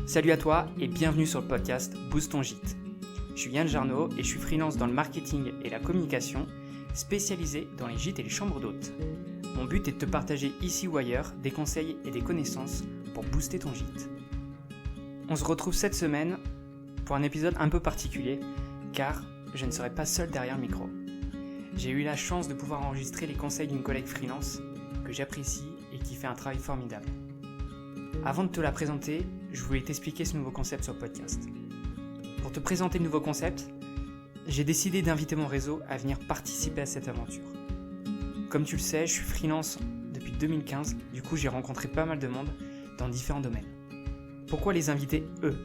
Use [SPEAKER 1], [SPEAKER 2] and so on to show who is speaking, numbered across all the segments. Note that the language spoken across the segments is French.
[SPEAKER 1] Salut à toi et bienvenue sur le podcast Boost ton gîte. Je suis Yann Jarno et je suis freelance dans le marketing et la communication, spécialisé dans les gîtes et les chambres d'hôtes. Mon but est de te partager ici ou ailleurs des conseils et des connaissances pour booster ton gîte. On se retrouve cette semaine pour un épisode un peu particulier car je ne serai pas seul derrière le micro. J'ai eu la chance de pouvoir enregistrer les conseils d'une collègue freelance que j'apprécie et qui fait un travail formidable. Avant de te la présenter, je voulais t'expliquer ce nouveau concept sur le podcast. Pour te présenter le nouveau concept, j'ai décidé d'inviter mon réseau à venir participer à cette aventure. Comme tu le sais, je suis freelance depuis 2015, du coup j'ai rencontré pas mal de monde dans différents domaines. Pourquoi les inviter eux ?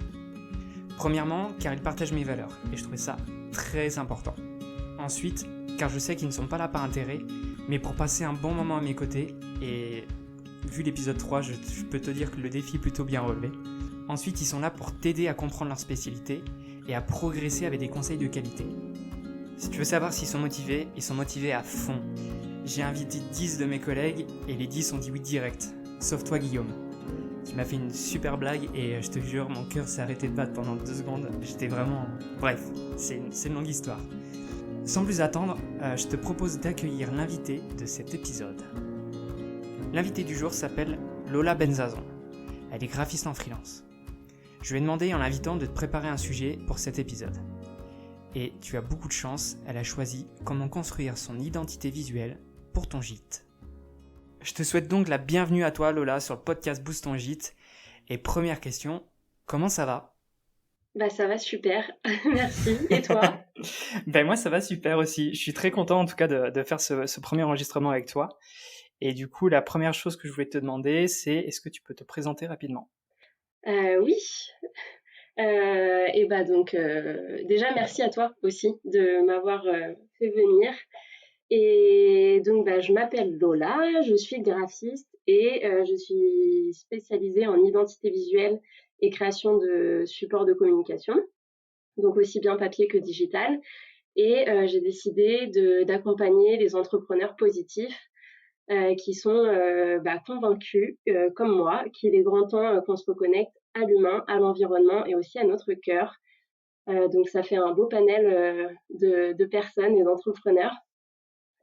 [SPEAKER 1] Premièrement, car ils partagent mes valeurs, et je trouvais ça très important. Ensuite, car je sais qu'ils ne sont pas là par intérêt, mais pour passer un bon moment à mes côtés, et vu l'épisode 3, je peux te dire que le défi est plutôt bien relevé. Ensuite, ils sont là pour t'aider à comprendre leur spécialité et à progresser avec des conseils de qualité. Si tu veux savoir s'ils sont motivés, ils sont motivés à fond. J'ai invité 10 de mes collègues et les 10 ont dit oui direct, sauf toi Guillaume, qui m'a fait une super blague et je te jure, mon cœur s'est arrêté de battre pendant 2 secondes. J'étais vraiment... Bref, c'est une longue histoire. Sans plus attendre, je te propose d'accueillir l'invité de cet épisode. L'invitée du jour s'appelle Lola Benzazon. Elle est graphiste en freelance. Je lui ai demandé en l'invitant de te préparer un sujet pour cet épisode. Et tu as beaucoup de chance, elle a choisi comment construire son identité visuelle pour ton gîte. Je te souhaite donc la bienvenue à toi Lola sur le podcast Boost ton gîte. Et première question, comment ça va ?
[SPEAKER 2] Ça va super, merci. Et toi ?
[SPEAKER 1] Moi ça va super aussi. Je suis très content en tout cas de faire ce premier enregistrement avec toi. Et du coup, la première chose que je voulais te demander, c'est est-ce que tu peux te présenter rapidement ?
[SPEAKER 2] Oui. Déjà merci à toi aussi de m'avoir fait venir. Et donc je m'appelle Lola, je suis graphiste et je suis spécialisée en identité visuelle et création de supports de communication, donc aussi bien papier que digital. Et j'ai décidé d'accompagner les entrepreneurs positifs qui sont convaincus, comme moi, qu'il est grand temps qu'on se reconnecte à l'humain, à l'environnement et aussi à notre cœur. Donc ça fait un beau panel de personnes et d'entrepreneurs.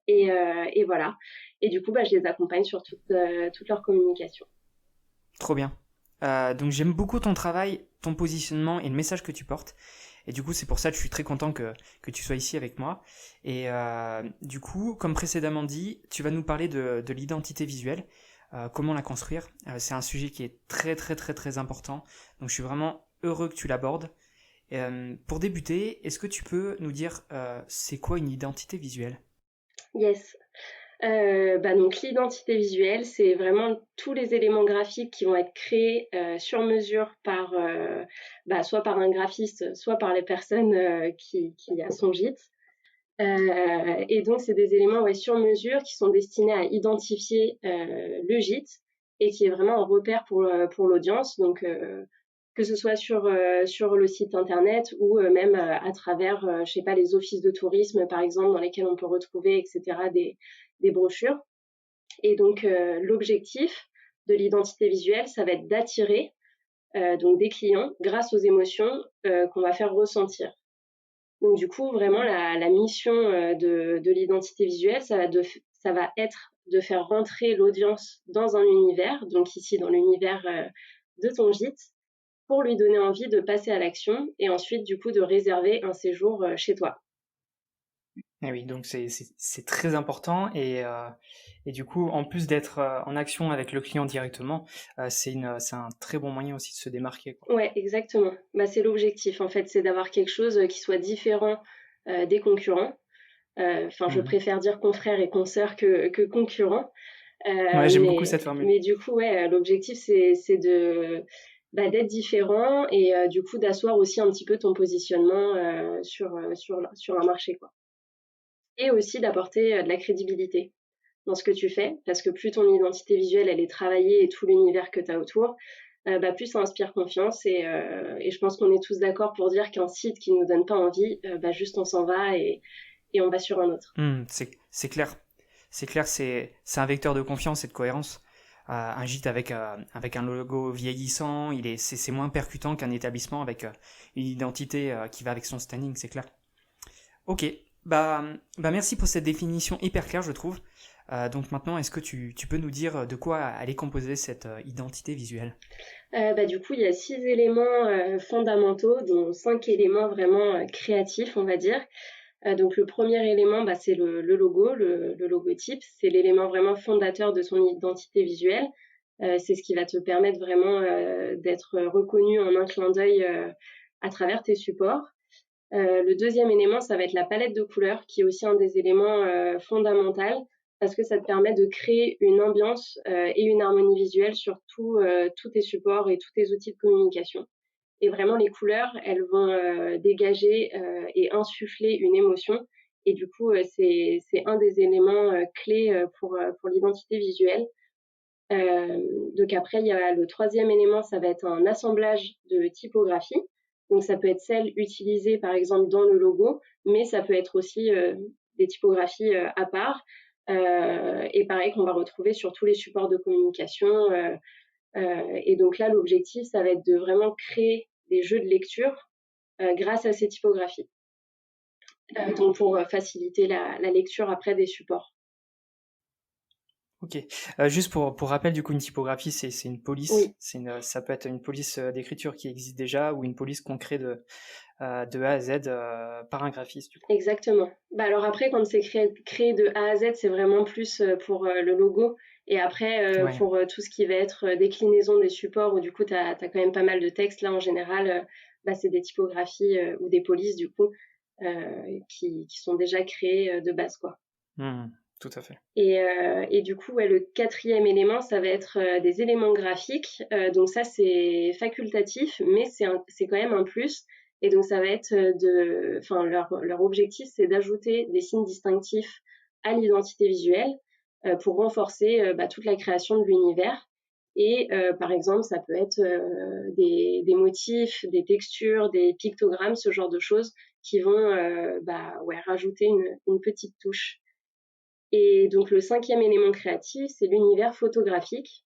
[SPEAKER 2] Et voilà. Et du coup, je les accompagne sur toute leur communication.
[SPEAKER 1] Trop bien. Donc j'aime beaucoup ton travail, ton positionnement et le message que tu portes. Et du coup, c'est pour ça que je suis très content que tu sois ici avec moi. Et du coup, comme précédemment dit, tu vas nous parler de l'identité visuelle, comment la construire. C'est un sujet qui est très très très très important. Donc je suis vraiment heureux que tu l'abordes. Pour débuter, est-ce que tu peux nous dire c'est quoi une identité visuelle ?
[SPEAKER 2] Yes. Donc l'identité visuelle, c'est vraiment tous les éléments graphiques qui vont être créés sur mesure par soit par un graphiste, soit par les personnes qui a son gîte. Et donc c'est des éléments sur mesure qui sont destinés à identifier le gîte et qui est vraiment un repère pour l'audience. Donc que ce soit sur le site internet ou même à travers, les offices de tourisme par exemple, dans lesquels on peut retrouver, etc., des brochures. Et donc l'objectif de l'identité visuelle, ça va être d'attirer donc des clients grâce aux émotions qu'on va faire ressentir. Donc du coup, vraiment la mission de l'identité visuelle, ça va être de faire rentrer l'audience dans un univers, donc ici dans l'univers de ton gîte, pour lui donner envie de passer à l'action et ensuite du coup de réserver un séjour chez toi.
[SPEAKER 1] Et oui, donc c'est très important et du coup, en plus d'être en action avec le client directement, c'est un très bon moyen aussi de se démarquer, quoi.
[SPEAKER 2] Ouais, exactement. C'est l'objectif en fait, c'est d'avoir quelque chose qui soit différent des concurrents. Je préfère dire confrères et consoeurs que concurrents.
[SPEAKER 1] Ouais, j'aime beaucoup cette formule.
[SPEAKER 2] Mais du coup, l'objectif c'est d'être différent et du coup d'asseoir aussi un petit peu ton positionnement sur un marché, quoi. Et aussi d'apporter de la crédibilité dans ce que tu fais, parce que plus ton identité visuelle elle est travaillée et tout l'univers que tu as autour, plus ça inspire confiance et je pense qu'on est tous d'accord pour dire qu'un site qui nous donne pas envie, juste on s'en va et on va sur un autre.
[SPEAKER 1] C'est clair. C'est clair, c'est un vecteur de confiance et de cohérence. un gîte avec un logo vieillissant, c'est moins percutant qu'un établissement avec une identité qui va avec son standing, c'est clair. Ok, bah merci pour cette définition hyper claire, je trouve. Donc maintenant, est-ce que tu peux nous dire de quoi elle est composée cette identité visuelle?
[SPEAKER 2] Du coup, il y a 6 éléments fondamentaux, dont 5 éléments vraiment créatifs, on va dire. Donc le premier élément, c'est le logo, le logotype. C'est l'élément vraiment fondateur de son identité visuelle. C'est ce qui va te permettre vraiment d'être reconnu en un clin d'œil à travers tes supports. Le deuxième élément, ça va être la palette de couleurs, qui est aussi un des éléments fondamentaux, parce que ça te permet de créer une ambiance et une harmonie visuelle sur tous tes supports et tous tes outils de communication. Et vraiment, les couleurs, elles vont dégager et insuffler une émotion. Et du coup, c'est un des éléments clés pour l'identité visuelle. Donc après, il y a le troisième élément, ça va être un assemblage de typographies. Donc ça peut être celle utilisée par exemple dans le logo, mais ça peut être aussi des typographies à part. Et pareil qu'on va retrouver sur tous les supports de communication. Et donc là, l'objectif, ça va être de vraiment créer des jeux de lecture grâce à ces typographies. Donc pour faciliter la lecture après des supports.
[SPEAKER 1] Ok. Juste pour rappel, du coup, une typographie, c'est une police.
[SPEAKER 2] Oui.
[SPEAKER 1] Ça peut être une police d'écriture qui existe déjà ou une police qu'on crée de A à Z par un graphiste, du coup.
[SPEAKER 2] Exactement. Alors après, quand c'est créé de A à Z, c'est vraiment plus pour le logo. Et après,
[SPEAKER 1] Ouais.
[SPEAKER 2] pour tout ce qui va être déclinaison des supports, où du coup, tu as quand même pas mal de textes. Là, en général, c'est des typographies ou des polices, du coup, qui sont déjà créées de base, quoi.
[SPEAKER 1] Tout à fait.
[SPEAKER 2] Et du coup, le quatrième élément, ça va être des éléments graphiques. Donc ça, c'est facultatif, mais c'est quand même un plus. Et donc ça va être leur objectif, c'est d'ajouter des signes distinctifs à l'identité visuelle pour renforcer toute la création de l'univers. Et par exemple, ça peut être des motifs, des textures, des pictogrammes, ce genre de choses qui vont rajouter une petite touche. Et donc le cinquième élément créatif, c'est l'univers photographique.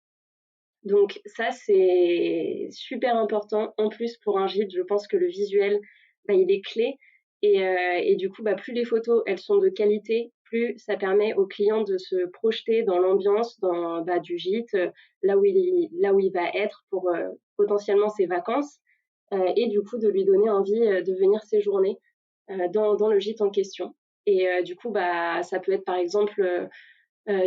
[SPEAKER 2] Donc ça, c'est super important. En plus, pour un gîte, je pense que le visuel, il est clé. Et du coup, plus les photos, elles sont de qualité, plus ça permet au client de se projeter dans l'ambiance du gîte, là où il va être pour potentiellement ses vacances. Et du coup, de lui donner envie de venir séjourner dans le gîte en question. Et du coup, ça peut être par exemple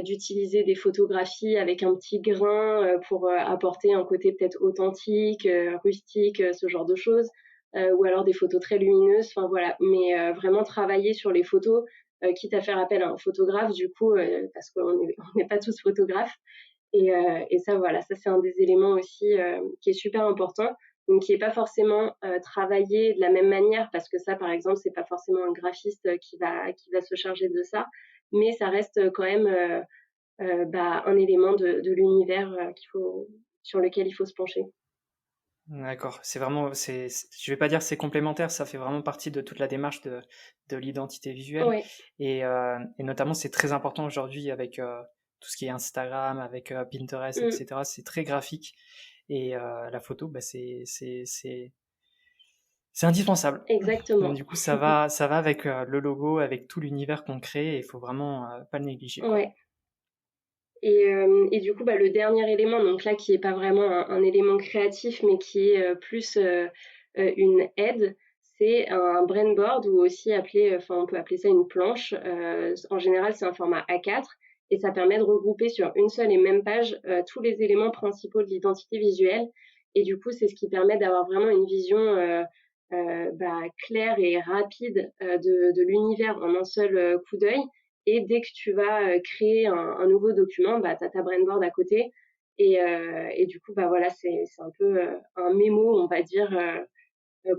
[SPEAKER 2] d'utiliser des photographies avec un petit grain pour apporter un côté peut-être authentique, rustique, ce genre de choses, ou alors des photos très lumineuses. Enfin voilà, mais vraiment travailler sur les photos, quitte à faire appel à un photographe, du coup, parce qu'on n'est pas tous photographes. Et ça, voilà, ça c'est un des éléments aussi qui est super important. Donc qui n'est pas forcément travaillé de la même manière, parce que ça, par exemple, c'est pas forcément un graphiste qui va se charger de ça, mais ça reste quand même un élément de l'univers sur lequel il faut se pencher.
[SPEAKER 1] D'accord. C'est vraiment, je vais pas dire c'est complémentaire, ça fait vraiment partie de toute la démarche de l'identité visuelle.
[SPEAKER 2] Ouais.
[SPEAKER 1] Et notamment, c'est très important aujourd'hui avec tout ce qui est Instagram, avec Pinterest, etc. C'est très graphique. Et la photo, c'est indispensable.
[SPEAKER 2] Exactement.
[SPEAKER 1] Donc, du coup, ça va avec le logo, avec tout l'univers qu'on crée, et il faut vraiment pas le négliger, quoi.
[SPEAKER 2] Ouais. Et du coup, le dernier élément, donc là, qui n'est pas vraiment un élément créatif, mais qui est plus une aide, c'est un brainboard, ou aussi on peut appeler ça une planche. En général, c'est un format A4, et ça permet de regrouper sur une seule et même page tous les éléments principaux de l'identité visuelle. Et du coup, c'est ce qui permet d'avoir vraiment une vision claire et rapide de l'univers en un seul coup d'œil. Et dès que tu vas créer un nouveau document, tu as ta brainboard à côté. Et du coup, voilà, c'est un peu un mémo, on va dire,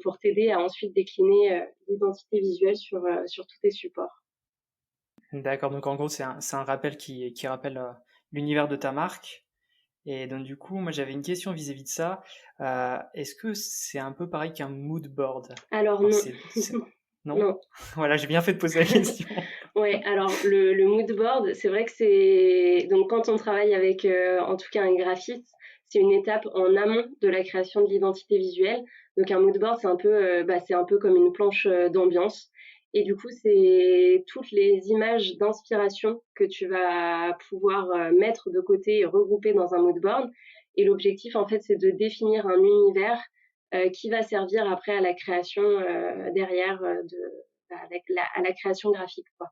[SPEAKER 2] pour t'aider à ensuite décliner l'identité visuelle sur tous tes supports.
[SPEAKER 1] D'accord, donc en gros, c'est un rappel qui rappelle l'univers de ta marque. Et donc, du coup, moi, j'avais une question vis-à-vis de ça. Est-ce que c'est un peu pareil qu'un mood board?
[SPEAKER 2] Alors non.
[SPEAKER 1] Non?
[SPEAKER 2] Non.
[SPEAKER 1] Voilà, j'ai bien fait de poser la question.
[SPEAKER 2] Ouais, alors le mood board, c'est vrai que c'est donc quand on travaille avec en tout cas un graphiste, c'est une étape en amont de la création de l'identité visuelle. Donc un mood board, c'est un peu comme une planche d'ambiance. Et du coup, c'est toutes les images d'inspiration que tu vas pouvoir mettre de côté et regrouper dans un mood board. Et l'objectif, en fait, c'est de définir un univers qui va servir après à la création derrière à la création graphique, quoi.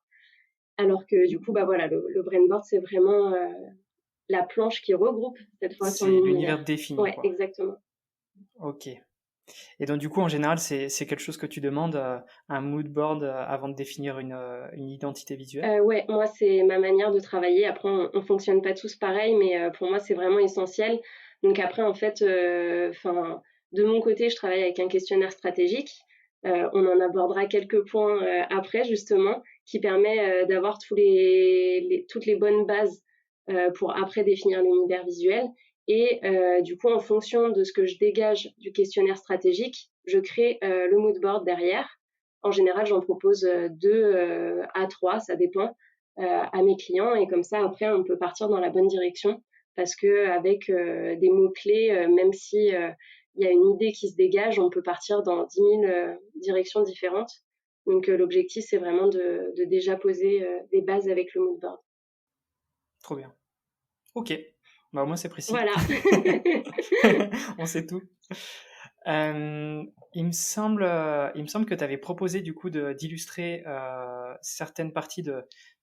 [SPEAKER 2] Alors que du coup, bah voilà, le brainboard, c'est vraiment la planche qui regroupe cette fois ton
[SPEAKER 1] C'est l'univers
[SPEAKER 2] univers.
[SPEAKER 1] défini,
[SPEAKER 2] Ouais,
[SPEAKER 1] quoi.
[SPEAKER 2] exactement.
[SPEAKER 1] Ok. Et donc, du coup, en général, c'est quelque chose que tu demandes un mood board avant de définir une identité visuelle?
[SPEAKER 2] Ouais, moi, c'est ma manière de travailler. Après, on fonctionne pas tous pareil, mais pour moi, c'est vraiment essentiel. Donc après, en fait, enfin, de mon côté, je travaille avec un questionnaire stratégique. On en abordera quelques points après, justement, qui permet d'avoir toutes les bonnes bases pour après définir l'univers visuel. Et du coup, en fonction de ce que je dégage du questionnaire stratégique, je crée le mood board derrière. En général, j'en propose 2 à 3, ça dépend, à mes clients et comme ça, après, on peut partir dans la bonne direction parce qu'avec des mots-clés, même si il y a une idée qui se dégage, on peut partir dans 10 000 directions différentes. Donc l'objectif, c'est vraiment de déjà poser des bases avec le mood board.
[SPEAKER 1] Trop bien. Ok. Bah, au moins, c'est précis.
[SPEAKER 2] Voilà.
[SPEAKER 1] On sait tout. Il me semble que tu avais proposé du coup d'illustrer certaines parties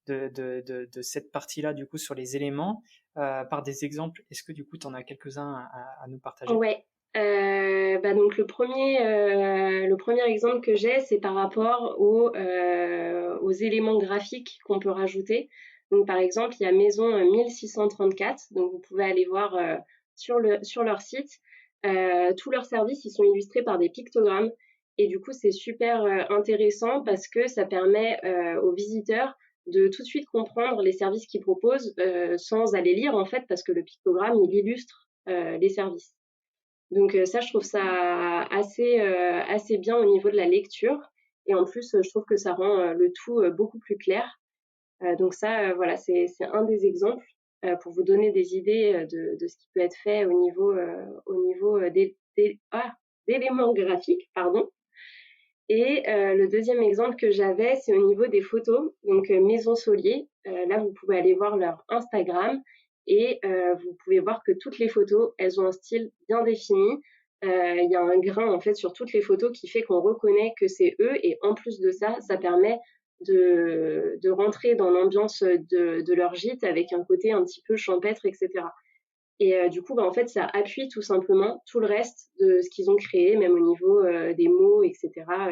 [SPEAKER 1] de cette partie-là du coup sur les éléments par des exemples. Est-ce que du coup tu en as quelques-uns à nous partager?
[SPEAKER 2] Ouais. Bah donc le premier exemple que j'ai, c'est par rapport aux éléments graphiques qu'on peut rajouter. Donc par exemple, il y a Maison 1634, donc vous pouvez aller voir sur leur site. Tous leurs services, ils sont illustrés par des pictogrammes. Et du coup, c'est super intéressant parce que ça permet aux visiteurs de tout de suite comprendre les services qu'ils proposent sans aller lire en fait, parce que le pictogramme, il illustre les services. Donc ça, je trouve ça assez bien au niveau de la lecture. Et en plus, je trouve que ça rend le tout beaucoup plus clair. Donc ça, voilà, c'est un des exemples pour vous donner des idées de ce qui peut être fait au niveau d'éléments graphiques, pardon. Et le deuxième exemple que j'avais, c'est au niveau des photos. Donc Maison Solier, là vous pouvez aller voir leur Instagram et vous pouvez voir que toutes les photos, elles ont un style bien défini. Il y a un grain en fait sur toutes les photos qui fait qu'on reconnaît que c'est eux et en plus de ça, ça permet de rentrer dans l'ambiance de leur gîte avec un côté un petit peu champêtre, etc. Et du coup, bah, en fait, ça appuie tout simplement tout le reste de ce qu'ils ont créé, même au niveau des mots, etc.,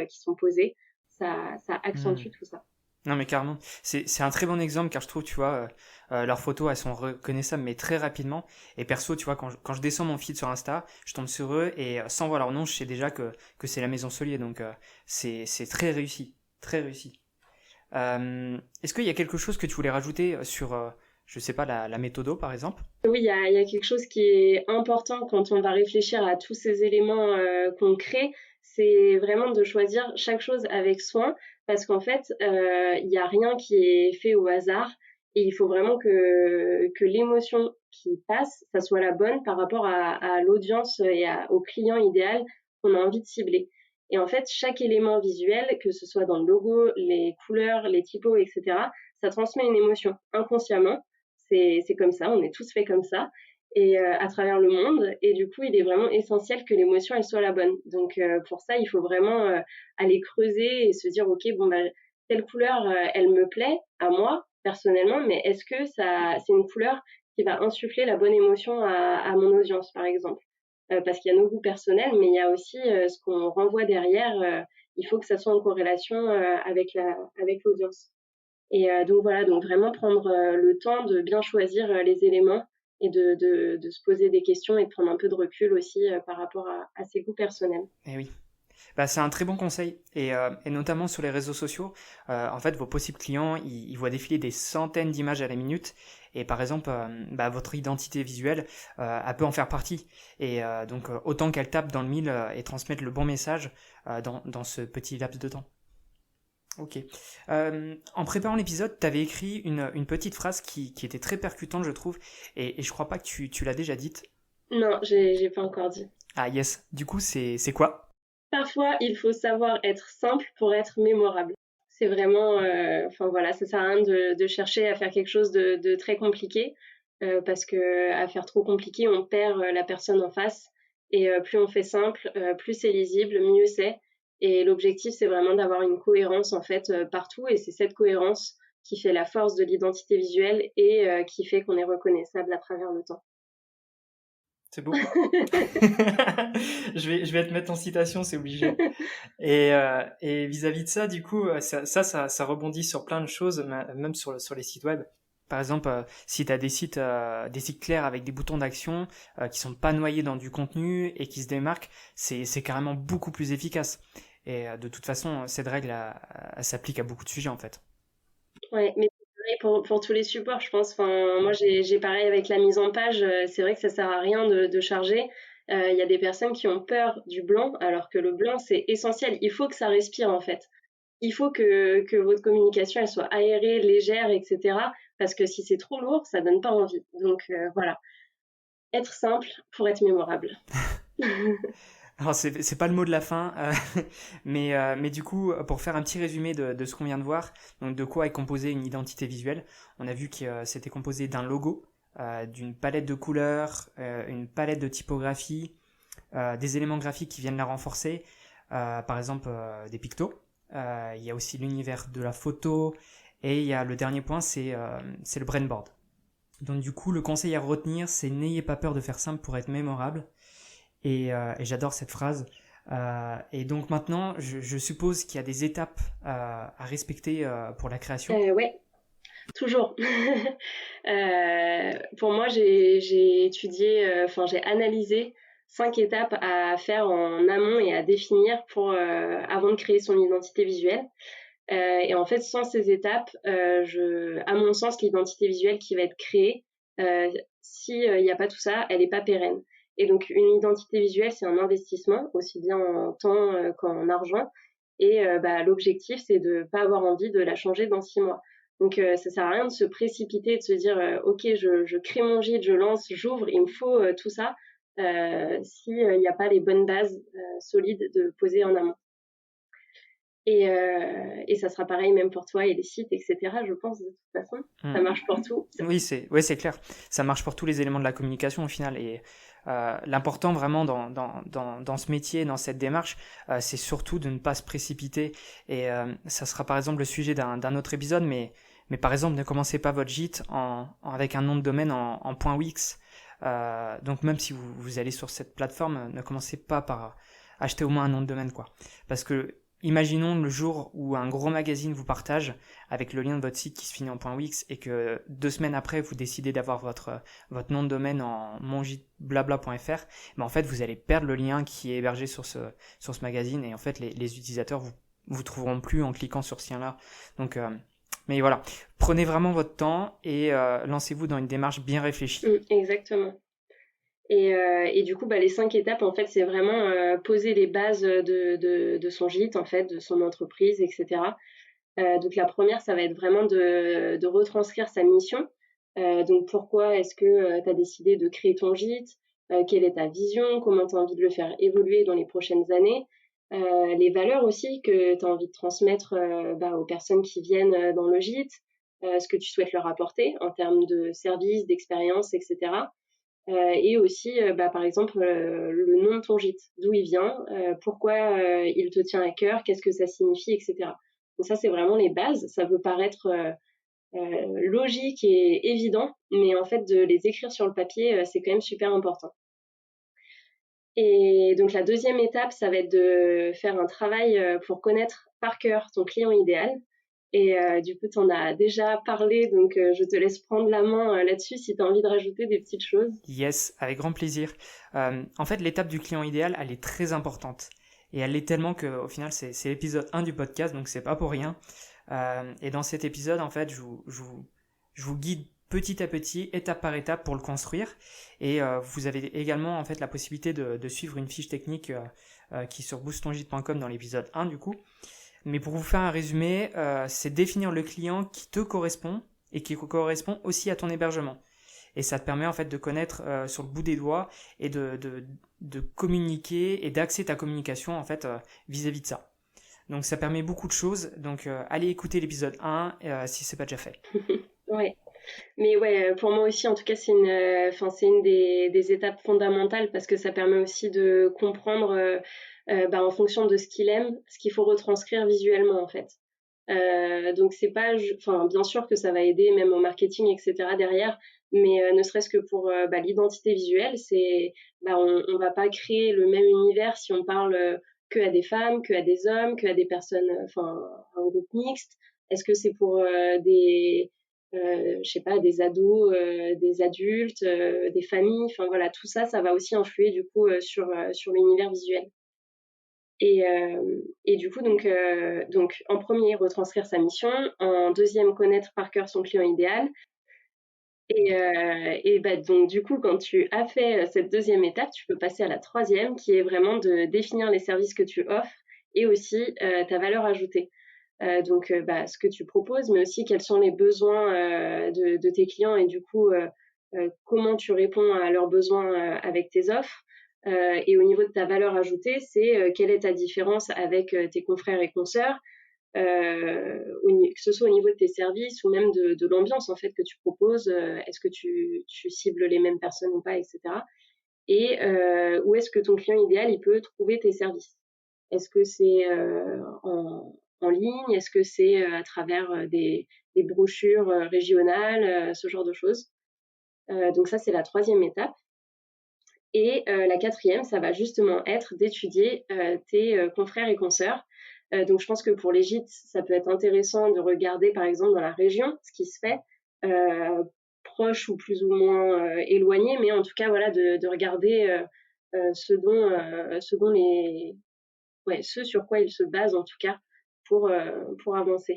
[SPEAKER 2] qui sont posés. Ça
[SPEAKER 1] Hmm.
[SPEAKER 2] accentue tout ça.
[SPEAKER 1] Non mais carrément, c'est un très bon exemple car je trouve, tu vois, leurs photos elles sont reconnaissables mais très rapidement. Et perso, tu vois, quand je descends mon feed sur Insta, je tombe sur eux et sans voir leur nom, je sais déjà que c'est la Maison Solier. Donc c'est très réussi, très réussi. Est-ce qu'il y a quelque chose que tu voulais rajouter sur, je sais pas, la méthodo par exemple?
[SPEAKER 2] Oui, il y a quelque chose qui est important quand on va réfléchir à tous ces éléments qu'on crée, c'est vraiment de choisir chaque chose avec soin, parce qu'en fait, il n'y a rien qui est fait au hasard, et il faut vraiment que l'émotion qui passe, ça soit la bonne par rapport à l'audience et au client idéal qu'on a envie de cibler. Et en fait, chaque élément visuel, que ce soit dans le logo, les couleurs, les typos, etc., ça transmet une émotion inconsciemment. C'est comme ça, on est tous faits comme ça et à travers le monde et du coup il est vraiment essentiel que l'émotion elle soit la bonne. Donc pour ça il faut vraiment aller creuser et se dire ok bon bah telle couleur elle me plaît à moi personnellement, mais est-ce que ça c'est une couleur qui va insuffler la bonne émotion à mon audience par exemple. Parce qu'il y a nos goûts personnels mais il y a aussi ce qu'on renvoie derrière, il faut que ça soit en corrélation avec l'audience. Et donc voilà, donc vraiment prendre le temps de bien choisir les éléments et de se poser des questions et de prendre un peu de recul aussi par rapport à ses goûts personnels.
[SPEAKER 1] Eh oui. Bah, c'est un très bon conseil, et notamment sur les réseaux sociaux. En fait, vos possibles clients, ils voient défiler des centaines d'images à la minute, et par exemple, bah, votre identité visuelle, elle peut en faire partie. Et donc, autant qu'elle tape dans le mille et transmette le bon message dans ce petit laps de temps. Ok. En préparant l'épisode, tu avais écrit une petite phrase qui était très percutante, je trouve, et je crois pas que tu l'as déjà dite.
[SPEAKER 2] Non, j'ai pas encore dit.
[SPEAKER 1] Ah yes, du coup, c'est quoi?
[SPEAKER 2] Parfois, il faut savoir être simple pour être mémorable. C'est vraiment, enfin voilà, ça sert à rien de chercher à faire quelque chose de très compliqué, parce que à faire trop compliqué, on perd la personne en face. Et plus on fait simple, plus c'est lisible, mieux c'est. Et l'objectif, c'est vraiment d'avoir une cohérence en fait partout. Et c'est cette cohérence qui fait la force de l'identité visuelle et qui fait qu'on est reconnaissable à travers le temps.
[SPEAKER 1] C'est beau. Je vais te mettre en citation, c'est obligé. Et vis-à-vis de ça, du coup, ça rebondit sur plein de choses, même sur les sites web. Par exemple, si tu as des sites clairs avec des boutons d'action qui sont pas noyés dans du contenu et qui se démarquent, c'est carrément beaucoup plus efficace. Et de toute façon, cette règle, elle s'applique à beaucoup de sujets en fait.
[SPEAKER 2] Ouais, mais c'est vrai pour tous les supports, je pense. Enfin, moi, j'ai pareil avec la mise en page. C'est vrai que ça sert à rien de charger. Il y a des personnes qui ont peur du blanc, alors que le blanc, c'est essentiel. Il faut que ça respire, en fait. Il faut que votre communication, elle soit aérée, légère, etc. Parce que si c'est trop lourd, ça donne pas envie. Donc, voilà. Être simple pour être mémorable.
[SPEAKER 1] Alors c'est pas le mot de la fin, mais du coup, pour faire un petit résumé de ce qu'on vient de voir, donc de quoi est composée une identité visuelle, on a vu que c'était composé d'un logo, d'une palette de couleurs, une palette de typographie, des éléments graphiques qui viennent la renforcer, par exemple des pictos. Il y a aussi l'univers de la photo, et il y a le dernier point, c'est le brainboard. Donc du coup, le conseil à retenir, c'est n'ayez pas peur de faire simple pour être mémorable. Et j'adore cette phrase. Et donc maintenant, je suppose qu'il y a des étapes à respecter pour la création.
[SPEAKER 2] Ouais, toujours. Pour moi, j'ai étudié, enfin j'ai analysé 5 étapes à faire en amont et à définir pour avant de créer son identité visuelle. Et en fait, sans ces étapes, à mon sens, l'identité visuelle qui va être créée, si il n'y a pas tout ça, elle n'est pas pérenne. Et donc, une identité visuelle, c'est un investissement, aussi bien en temps qu'en argent. Et bah, l'objectif, c'est de pas avoir envie de la changer dans 6 mois. Donc, ça sert à rien de se précipiter, de se dire, ok, je crée mon gîte, je lance, j'ouvre, il me faut tout ça, s'il n'y a pas les bonnes bases solides de poser en amont. Et ça sera pareil même pour toi et les sites, etc. Je pense de toute façon, ça
[SPEAKER 1] Hmm.
[SPEAKER 2] marche pour tout.
[SPEAKER 1] Oui, c'est clair. Ça marche pour tous les éléments de la communication au final. Et l'important vraiment dans ce métier, dans cette démarche, c'est surtout de ne pas se précipiter. Et ça sera par exemple le sujet d'un autre épisode, mais par exemple, ne commencez pas votre gîte avec un nom de domaine en .wix. Donc même si vous allez sur cette plateforme, ne commencez pas par acheter au moins un nom de domaine, quoi. Parce que imaginons le jour où un gros magazine vous partage avec le lien de votre site qui se finit en .wix et que 2 semaines après vous décidez d'avoir votre nom de domaine en mongitblabla.fr, mais en fait vous allez perdre le lien qui est hébergé sur ce magazine et en fait les utilisateurs vous trouveront plus en cliquant sur ce lien-là. Donc mais voilà, prenez vraiment votre temps et lancez-vous dans une démarche bien réfléchie.
[SPEAKER 2] Exactement. Et du coup, bah, les 5 étapes, en fait, c'est vraiment poser les bases de son gîte, en fait, de son entreprise, etc. Donc la première, ça va être vraiment de retranscrire sa mission. Donc pourquoi est-ce que tu as décidé de créer ton gîte? Quelle est ta vision? Comment tu as envie de le faire évoluer dans les prochaines années? Les valeurs aussi que tu as envie de transmettre bah, aux personnes qui viennent dans le gîte, ce que tu souhaites leur apporter en termes de services, d'expérience, etc. Et aussi, bah, par exemple, le nom de ton gîte, d'où il vient, pourquoi il te tient à cœur, qu'est-ce que ça signifie, etc. Donc ça, c'est vraiment les bases. Ça peut paraître logique et évident, mais en fait, de les écrire sur le papier, c'est quand même super important. Et donc la deuxième étape, ça va être de faire un travail pour connaître par cœur ton client idéal. Et du coup, tu en as déjà parlé, donc je te laisse prendre la main là-dessus si tu as envie de rajouter des petites choses.
[SPEAKER 1] Yes, avec grand plaisir. En fait, l'étape du client idéal, elle est très importante. Et elle l'est tellement qu'au final, c'est l'épisode 1 du podcast, donc c'est pas pour rien. Et dans cet épisode, en fait, je vous guide petit à petit, étape par étape pour le construire. Et vous avez également en fait la possibilité de suivre une fiche technique qui est sur boostongite.com dans l'épisode 1 du coup. Mais pour vous faire un résumé, c'est définir le client qui te correspond et qui correspond aussi à ton hébergement. Et ça te permet en fait de connaître sur le bout des doigts et de communiquer et d'axer ta communication en fait vis-à-vis de ça. Donc ça permet beaucoup de choses. Donc allez écouter l'épisode 1 si c'est pas déjà fait.
[SPEAKER 2] Ouais. Mais ouais, pour moi aussi, en tout cas, c'est une des étapes fondamentales parce que ça permet aussi de comprendre, bah, en fonction de ce qu'il aime, ce qu'il faut retranscrire visuellement, en fait. Donc c'est pas, enfin, bien sûr que ça va aider même au marketing, etc. derrière, mais ne serait-ce que pour bah, l'identité visuelle, bah, on va pas créer le même univers si on parle que à des femmes, que à des hommes, que à des personnes, enfin, un groupe mixte. Est-ce que c'est pour je sais pas, des ados, des adultes, des familles, enfin voilà, tout ça, ça va aussi influer du coup sur l'univers visuel. Et du coup, donc en premier, retranscrire sa mission. En deuxième, connaître par cœur son client idéal. Et bah, donc, du coup, quand tu as fait cette deuxième étape, tu peux passer à la troisième, qui est vraiment de définir les services que tu offres et aussi ta valeur ajoutée. Donc, bah, ce que tu proposes, mais aussi quels sont les besoins de tes clients et du coup, comment tu réponds à leurs besoins avec tes offres. Et au niveau de ta valeur ajoutée, c'est quelle est ta différence avec tes confrères et consoeurs, que ce soit au niveau de tes services ou même de l'ambiance en fait que tu proposes. Est-ce que tu cibles les mêmes personnes ou pas, etc. Et où est-ce que ton client idéal il peut trouver tes services? Est-ce que c'est en ligne? Est-ce que c'est à travers des brochures régionales, ce genre de choses? Donc ça, c'est la troisième étape. Et la quatrième, ça va justement être d'étudier tes confrères et consoeurs. Donc je pense que pour les gîtes, ça peut être intéressant de regarder par exemple dans la région ce qui se fait, euh, proche ou plus ou moins éloigné, mais en tout cas voilà de regarder ce dont ouais, ce sur quoi ils se basent en tout cas pour avancer.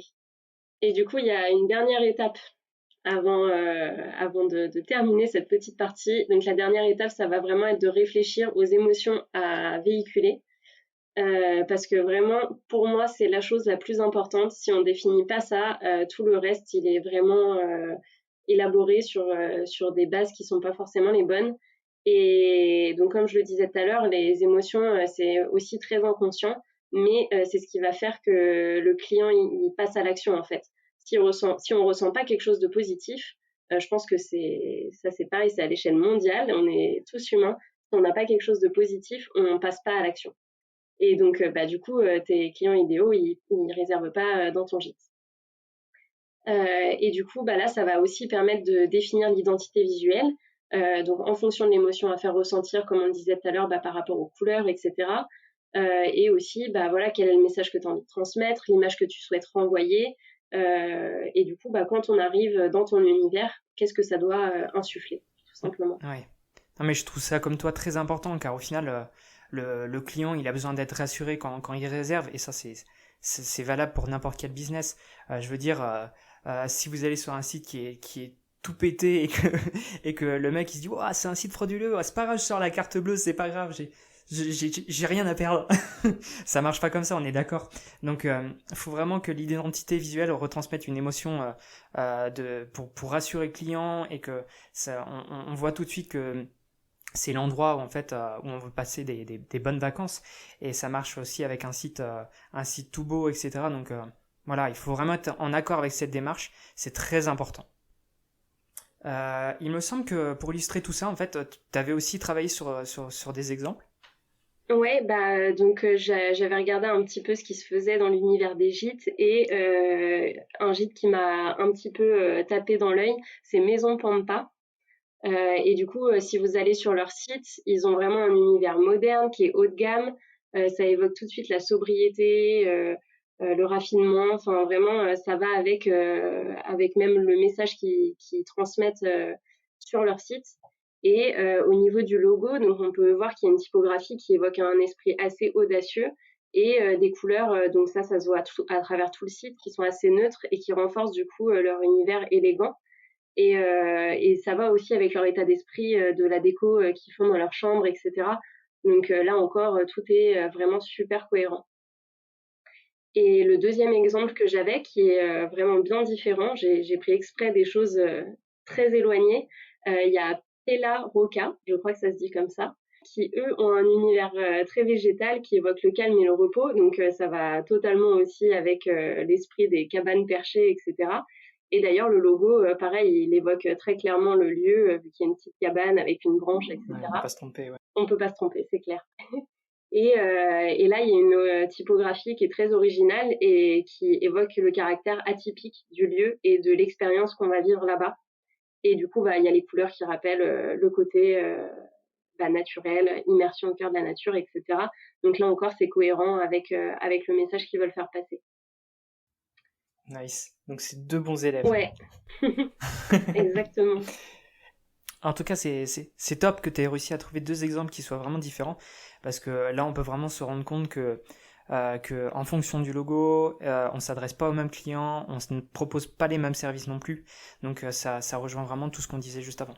[SPEAKER 2] Et du coup, il y a une dernière étape avant de terminer cette petite partie. Donc la dernière étape, ça va vraiment être de réfléchir aux émotions à véhiculer. Parce que vraiment, pour moi, c'est la chose la plus importante. Si on définit pas ça, tout le reste, il est vraiment élaboré sur des bases qui sont pas forcément les bonnes. Et donc, comme je le disais tout à l'heure, les émotions, c'est aussi très inconscient, mais c'est ce qui va faire que le client il passe à l'action en fait. Si on ressent pas quelque chose de positif, je pense que c'est pareil, c'est à l'échelle mondiale. On est tous humains. Si on n'a pas quelque chose de positif, on passe pas à l'action. Et donc, bah, du coup, tes clients idéaux, ils réservent pas dans ton gîte. Et du coup, bah, là, ça va aussi permettre de définir l'identité visuelle. Donc, en fonction de l'émotion à faire ressentir, comme on le disait tout à l'heure, bah, par rapport aux couleurs, etc. Et aussi, bah, voilà, quel est le message que tu as envie de transmettre, l'image que tu souhaites renvoyer. Et du coup, bah, quand on arrive dans ton univers, qu'est-ce que ça doit insuffler, tout simplement.
[SPEAKER 1] Ouais. Non, mais je trouve ça comme toi très important car au final, le client il a besoin d'être rassuré quand il réserve et ça c'est valable pour n'importe quel business. Je veux dire, si vous allez sur un site qui est tout pété et que le mec il se dit oh, c'est un site frauduleux, c'est pas grave, je sors la carte bleue, c'est pas grave, j'ai rien à perdre. Ça marche pas comme ça, on est d'accord. Donc, faut vraiment que l'identité visuelle retransmette une émotion pour rassurer le client et que ça, on voit tout de suite que c'est l'endroit où, en fait où on veut passer des bonnes vacances et ça marche aussi avec un site tout beau, etc. Donc voilà, il faut vraiment être en accord avec cette démarche, c'est très important. Il me semble que pour illustrer tout ça, en fait, tu avais aussi travaillé sur des exemples.
[SPEAKER 2] Ouais, bah donc j'avais regardé un petit peu ce qui se faisait dans l'univers des gîtes et un gîte qui m'a un petit peu tapé dans l'œil, c'est Maison Pampa. Et du coup, si vous allez sur leur site, ils ont vraiment un univers moderne qui est haut de gamme. Ça évoque tout de suite la sobriété, le raffinement. Enfin, vraiment, ça va avec même le message qu'ils transmettent sur leur site. Et au niveau du logo, donc on peut voir qu'il y a une typographie qui évoque un esprit assez audacieux et des couleurs. Donc ça se voit à travers tout le site, qui sont assez neutres et qui renforcent du coup leur univers élégant. Et ça va aussi avec leur état d'esprit de la déco qu'ils font dans leur chambre, etc. Donc là encore, tout est vraiment super cohérent. Et le deuxième exemple que j'avais, qui est vraiment bien différent, j'ai pris exprès des choses très éloignées. Il y a Pella Roca, je crois que ça se dit comme ça, qui eux ont un univers très végétal qui évoque le calme et le repos. Donc ça va totalement aussi avec l'esprit des cabanes perchées, etc. Et d'ailleurs le logo, pareil, il évoque très clairement le lieu, vu qu'il y a une petite cabane avec une branche,
[SPEAKER 1] Ouais, on
[SPEAKER 2] etc.
[SPEAKER 1] peut pas se tromper, ouais.
[SPEAKER 2] On peut pas se tromper, c'est clair. Et là, il y a une typographie qui est très originale et qui évoque le caractère atypique du lieu et de l'expérience qu'on va vivre là-bas. Et du coup, bah, il y a les couleurs qui rappellent le côté naturel, immersion au cœur de la nature, etc. Donc là encore, c'est cohérent avec le message qu'ils veulent faire passer.
[SPEAKER 1] Nice. Donc c'est deux bons élèves.
[SPEAKER 2] Ouais, exactement.
[SPEAKER 1] En tout cas, c'est top que tu aies réussi à trouver deux exemples qui soient vraiment différents, parce que là, on peut vraiment se rendre compte que en fonction du logo, on s'adresse pas aux mêmes clients, on ne propose pas les mêmes services non plus. Donc ça rejoint vraiment tout ce qu'on disait juste avant.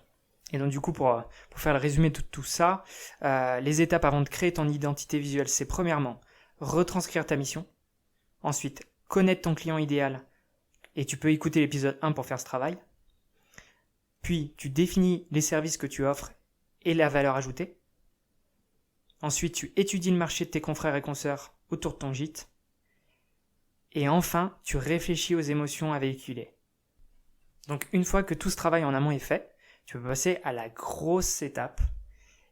[SPEAKER 1] Et donc du coup, pour faire le résumé de tout ça, les étapes avant de créer ton identité visuelle, c'est premièrement retranscrire ta mission, ensuite connaître ton client idéal, et tu peux écouter l'épisode 1 pour faire ce travail. Puis, tu définis les services que tu offres et la valeur ajoutée. Ensuite, tu étudies le marché de tes confrères et consoeurs autour de ton gîte. Et enfin, tu réfléchis aux émotions à véhiculer. Donc, une fois que tout ce travail en amont est fait, tu peux passer à la grosse étape.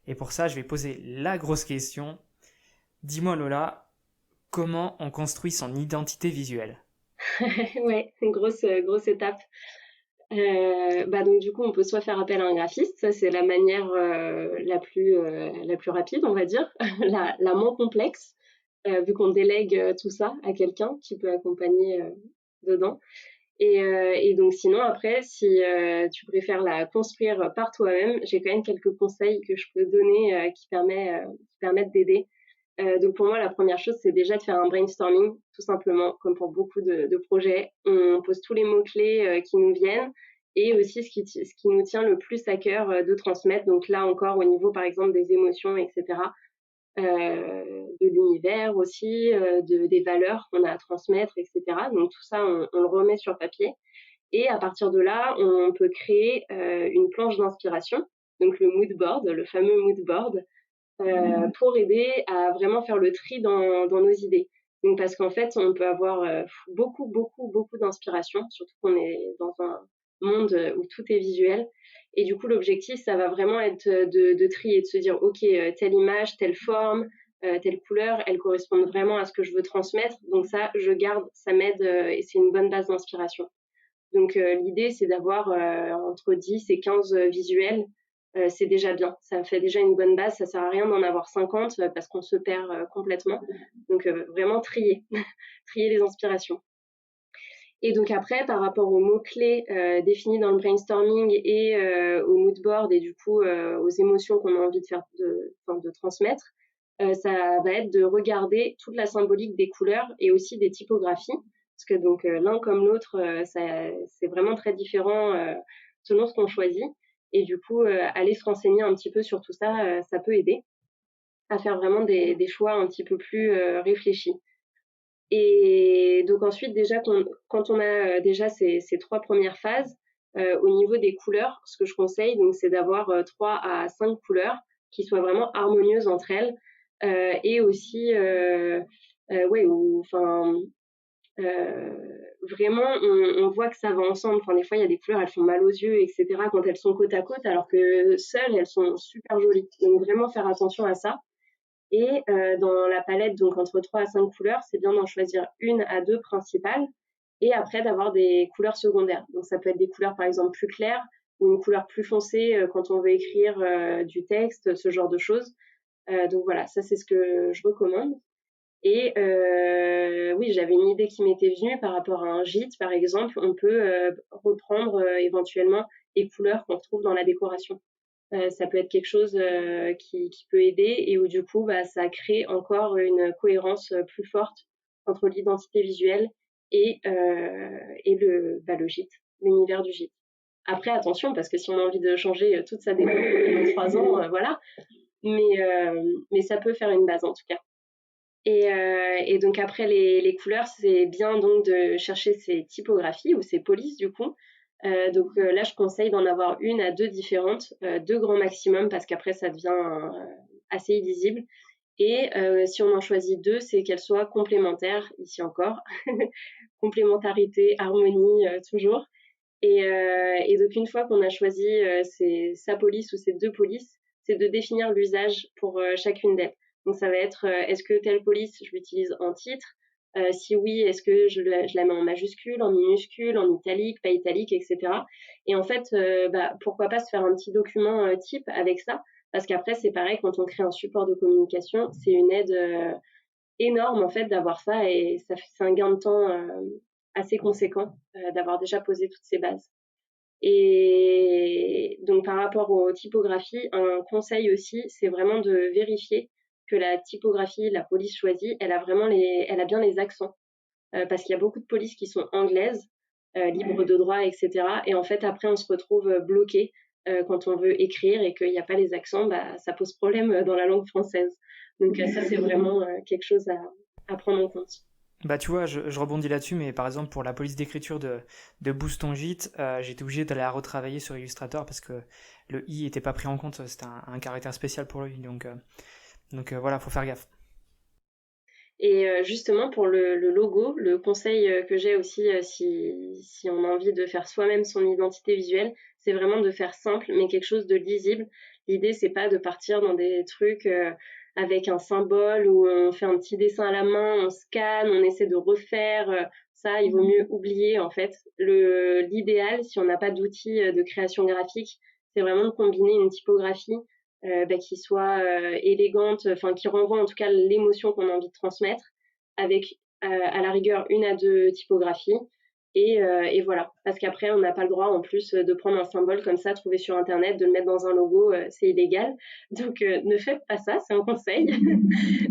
[SPEAKER 1] Et pour ça, je vais poser la grosse question. Dis-moi, Lola, comment on construit son identité visuelle ?
[SPEAKER 2] Ouais, c'est une grosse étape. Donc du coup, on peut soit faire appel à un graphiste, ça c'est la manière la plus rapide, on va dire, la moins complexe, vu qu'on délègue tout ça à quelqu'un qui peut accompagner dedans. Et donc sinon après, si tu préfères la construire par toi-même, j'ai quand même quelques conseils que je peux donner qui permettent d'aider. Donc pour moi, la première chose, c'est déjà de faire un brainstorming, tout simplement, comme pour beaucoup de projets. On pose tous les mots-clés qui nous viennent et aussi ce qui nous tient le plus à cœur de transmettre. Donc là encore, au niveau, par exemple, des émotions, etc., de l'univers aussi, des valeurs qu'on a à transmettre, etc. Donc tout ça, on le remet sur papier. Et à partir de là, on peut créer une planche d'inspiration, donc le mood board, le fameux mood board, pour aider à vraiment faire le tri dans nos idées. Donc parce qu'en fait, on peut avoir beaucoup d'inspiration, surtout qu'on est dans un monde où tout est visuel. Et du coup, l'objectif, ça va vraiment être de trier, de se dire, OK, telle image, telle forme, telle couleur, elles correspondent vraiment à ce que je veux transmettre. Donc ça, je garde, ça m'aide et c'est une bonne base d'inspiration. Donc l'idée, c'est d'avoir entre 10 et 15 visuels. C'est déjà bien. Ça fait déjà une bonne base. Ça sert à rien d'en avoir 50 parce qu'on se perd complètement. Donc vraiment trier, trier les inspirations. Et donc après, par rapport aux mots-clés définis dans le brainstorming et au mood board et du coup aux émotions qu'on a envie de transmettre, ça va être de regarder toute la symbolique des couleurs et aussi des typographies. Parce que donc l'un comme l'autre, c'est vraiment très différent selon ce qu'on choisit. Et du coup, aller se renseigner un petit peu sur tout ça, ça peut aider à faire vraiment des choix un petit peu plus réfléchis. Et donc ensuite, déjà, quand on a déjà ces trois premières phases, au niveau des couleurs, ce que je conseille, donc, c'est d'avoir 3 à 5 couleurs qui soient vraiment harmonieuses entre elles. Et aussi, ouais, vraiment, on voit que ça va ensemble. Enfin, des fois, il y a des couleurs, elles font mal aux yeux, etc., quand elles sont côte à côte, alors que seules, elles sont super jolies. Donc, vraiment faire attention à ça. Et dans la palette, donc entre 3 à 5 couleurs, c'est bien d'en choisir 1 à 2 principales et après d'avoir des couleurs secondaires. Donc ça peut être des couleurs par exemple plus claires ou une couleur plus foncée quand on veut écrire du texte, ce genre de choses. Donc voilà, ça c'est ce que je recommande. Et oui, j'avais une idée qui m'était venue par rapport à un gîte, par exemple. On peut reprendre éventuellement les couleurs qu'on retrouve dans la décoration. Ça peut être quelque chose qui peut aider et où du coup, bah, ça crée encore une cohérence plus forte entre l'identité visuelle et le gîte, l'univers du gîte. Après, attention, parce que si on a envie de changer toute sa déco dans 3 ans, voilà. Mais ça peut faire une base en tout cas. Et donc après les couleurs, c'est bien donc de chercher ces typographies ou ces polices du coup. Là, je conseille d'en avoir 1 à 2 différentes, 2 grands maximum parce qu'après ça devient assez illisible. Et si on en choisit 2, c'est qu'elles soient complémentaires, ici encore. Complémentarité, harmonie, toujours. Et donc une fois qu'on a choisi sa police ou ces 2 polices, c'est de définir l'usage pour chacune d'elles. Donc ça va être est-ce que telle police je l'utilise en titre, si oui, est-ce que je la mets en majuscule, en minuscule, en italique, pas italique, etc. Et en fait, pourquoi pas se faire un petit document type avec ça, parce qu'après c'est pareil, quand on crée un support de communication, c'est une aide énorme en fait d'avoir ça, et c'est un gain de temps assez conséquent d'avoir déjà posé toutes ces bases. Et donc par rapport aux typographies, un conseil aussi, c'est vraiment de vérifier que la typographie, la police choisie, elle a bien les accents. Parce qu'il y a beaucoup de polices qui sont anglaises, libres de droit, etc. Et en fait, après, on se retrouve bloqué quand on veut écrire et qu'il n'y a pas les accents, ça pose problème dans la langue française. Donc ça, c'est vraiment quelque chose à prendre en compte.
[SPEAKER 1] Bah tu vois, je rebondis là-dessus, mais par exemple pour la police d'écriture de Boost ton gîte, j'étais obligé d'aller la retravailler sur Illustrator parce que le i était pas pris en compte, c'était un caractère spécial pour lui, donc voilà, faut faire gaffe.
[SPEAKER 2] Et justement, pour le logo, le conseil que j'ai aussi, si on a envie de faire soi-même son identité visuelle, c'est vraiment de faire simple, mais quelque chose de lisible. L'idée, c'est pas de partir dans des trucs avec un symbole où on fait un petit dessin à la main, on scanne, on essaie de refaire. Ça, il vaut mieux oublier, en fait. L'idéal, si on n'a pas d'outils de création graphique, c'est vraiment de combiner une typographie qui soit élégante, enfin qui renvoie en tout cas l'émotion qu'on a envie de transmettre, avec à la rigueur 1 à 2 typographies. Et voilà, parce qu'après on n'a pas le droit en plus de prendre un symbole comme ça trouvé sur internet, de le mettre dans un logo, c'est illégal. Donc ne faites pas ça, c'est un conseil.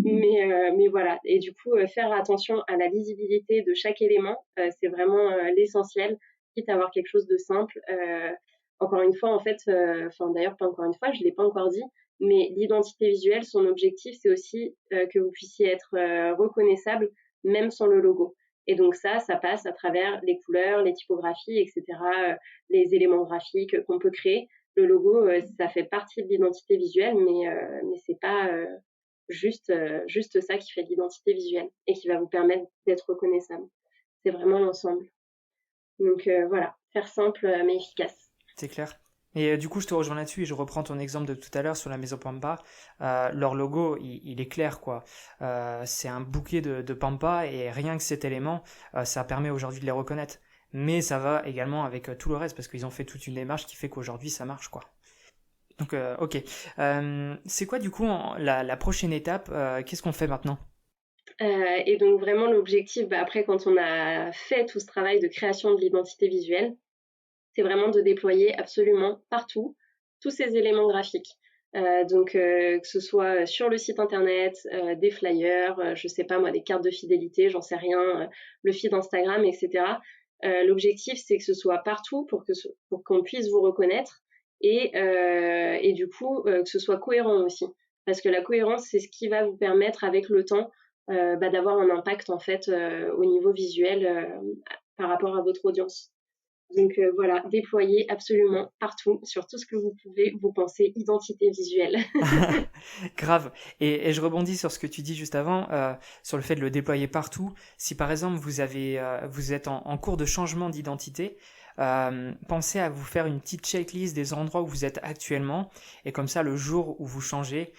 [SPEAKER 2] Mais voilà, et du coup faire attention à la lisibilité de chaque élément, c'est vraiment l'essentiel, quitte à avoir quelque chose de simple. Encore une fois, en fait, enfin d'ailleurs pas encore une fois, je l'ai pas encore dit, mais l'identité visuelle, son objectif, c'est aussi que vous puissiez être reconnaissable même sans le logo. Et donc ça passe à travers les couleurs, les typographies, etc., les éléments graphiques qu'on peut créer. Le logo, ça fait partie de l'identité visuelle, mais c'est pas juste ça qui fait l'identité visuelle et qui va vous permettre d'être reconnaissable. C'est vraiment l'ensemble. Donc voilà, faire simple mais efficace.
[SPEAKER 1] C'est clair. Et du coup, je te rejoins là-dessus et je reprends ton exemple de tout à l'heure sur la maison Pampa. Leur logo, il est clair, quoi. C'est un bouquet de Pampa et rien que cet élément, ça permet aujourd'hui de les reconnaître. Mais ça va également avec tout le reste parce qu'ils ont fait toute une démarche qui fait qu'aujourd'hui ça marche, quoi. Donc, ok. C'est quoi du coup la prochaine étape? Qu'est-ce qu'on fait maintenant?
[SPEAKER 2] Et donc vraiment l'objectif, après quand on a fait tout ce travail de création de l'identité visuelle, c'est vraiment de déployer absolument partout tous ces éléments graphiques. Que ce soit sur le site internet, des flyers, je sais pas moi, des cartes de fidélité, j'en sais rien, le feed Instagram, etc. L'objectif, c'est que ce soit partout pour qu'on puisse vous reconnaître et du coup que ce soit cohérent aussi. Parce que la cohérence, c'est ce qui va vous permettre avec le temps d'avoir un impact en fait au niveau visuel par rapport à votre audience. Donc voilà, déployez absolument partout, sur tout ce que vous pouvez, vous pensez identité visuelle.
[SPEAKER 1] Grave. Et je rebondis sur ce que tu dis juste avant, sur le fait de le déployer partout. Si par exemple vous êtes en cours de changement d'identité, pensez à vous faire une petite checklist des endroits où vous êtes actuellement, et comme ça le jour où vous changez,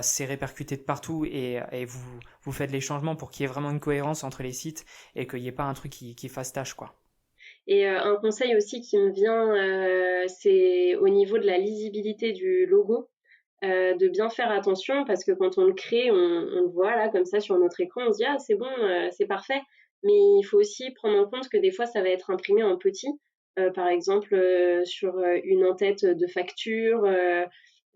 [SPEAKER 1] c'est répercuté de partout et vous faites les changements pour qu'il y ait vraiment une cohérence entre les sites et qu'il n'y ait pas un truc qui fasse tâche, quoi.
[SPEAKER 2] Et un conseil aussi qui me vient, c'est au niveau de la lisibilité du logo, de bien faire attention parce que quand on le crée, on le voit là comme ça sur notre écran, on se dit ah c'est bon, c'est parfait. Mais il faut aussi prendre en compte que des fois ça va être imprimé en petit, par exemple sur une en-tête de facture,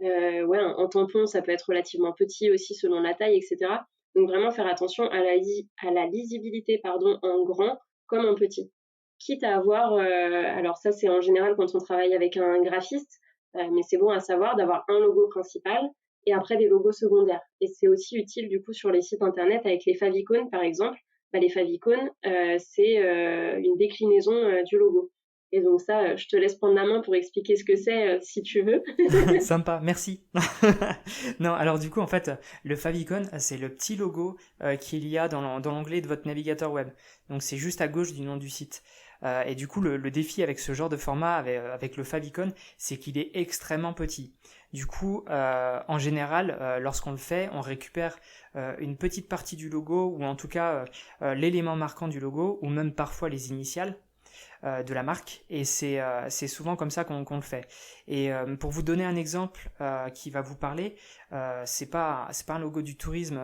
[SPEAKER 2] ouais, en tampon ça peut être relativement petit aussi selon la taille, etc. Donc vraiment faire attention à la lisibilité pardon en grand comme en petit. Quitte à avoir, alors ça c'est en général quand on travaille avec un graphiste, mais c'est bon à savoir d'avoir un logo principal et après des logos secondaires. Et c'est aussi utile du coup sur les sites internet avec les favicons par exemple. Les favicons, c'est une déclinaison du logo. Et donc ça, je te laisse prendre la main pour expliquer ce que c'est si tu veux.
[SPEAKER 1] Sympa, merci. Non, alors du coup, en fait, le favicon, c'est le petit logo qu'il y a dans l'onglet de votre navigateur web. Donc c'est juste à gauche du nom du site. Et du coup, le défi avec ce genre de format, avec le favicon, c'est qu'il est extrêmement petit. Du coup, en général, lorsqu'on le fait, on récupère une petite partie du logo, ou en tout cas l'élément marquant du logo, ou même parfois les initiales de la marque, et c'est souvent comme ça qu'on le fait. Et pour vous donner un exemple qui va vous parler, c'est pas un logo du tourisme,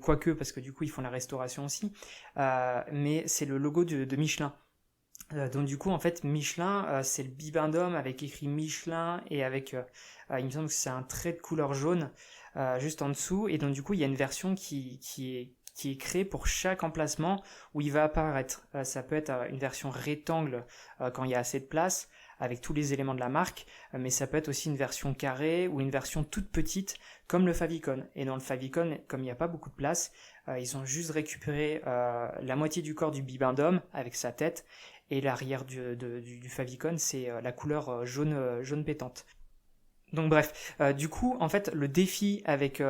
[SPEAKER 1] quoique, parce que du coup ils font la restauration aussi, mais c'est le logo de Michelin. Donc du coup en fait Michelin, c'est le bibendum avec écrit Michelin, et avec il me semble que c'est un trait de couleur jaune juste en dessous, et donc du coup il y a une version qui est créée pour chaque emplacement où il va apparaître. Ça peut être une version rectangle quand il y a assez de place avec tous les éléments de la marque, mais ça peut être aussi une version carrée ou une version toute petite comme le favicon. Et dans le favicon, comme il n'y a pas beaucoup de place, ils ont juste récupéré la moitié du corps du bibendum avec sa tête, et l'arrière du favicon, c'est la couleur jaune pétante. Donc bref, du coup, en fait, le défi avec